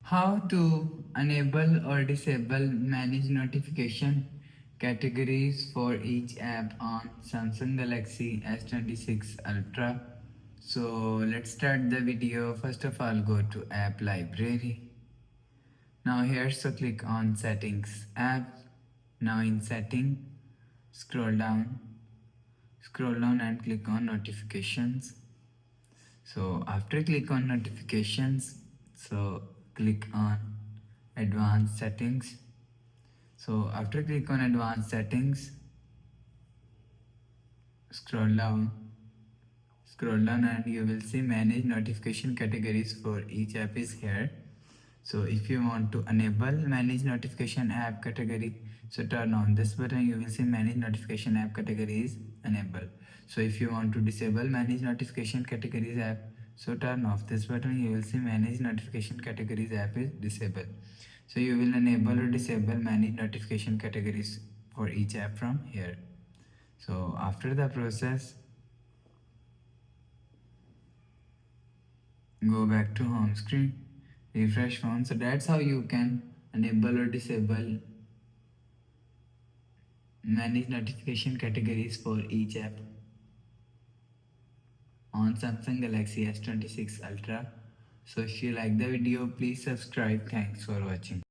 How to enable or disable manage notification categories for each app on Samsung Galaxy S26 Ultra. So let's start the video. First of all, go to app library. Now here, so click on settings app. Now in setting, scroll down and click on notifications. So after click on notifications, so click on advanced settings. So after click on advanced settings, scroll down and you will see manage notification categories for each app is here. So if you want to enable manage notification app category, so turn on this button, you will see manage notification app categories enable. So if you want to disable manage notification categories app, so turn off this button, you will see manage notification categories app is disabled. So you will enable or disable manage notification categories for each app from here. So after the process, go back to home screen, refresh phone. So that's how you can enable or disable manage notification categories for each app on Samsung Galaxy S26 Ultra. So if you like the video, please subscribe. Thanks for watching.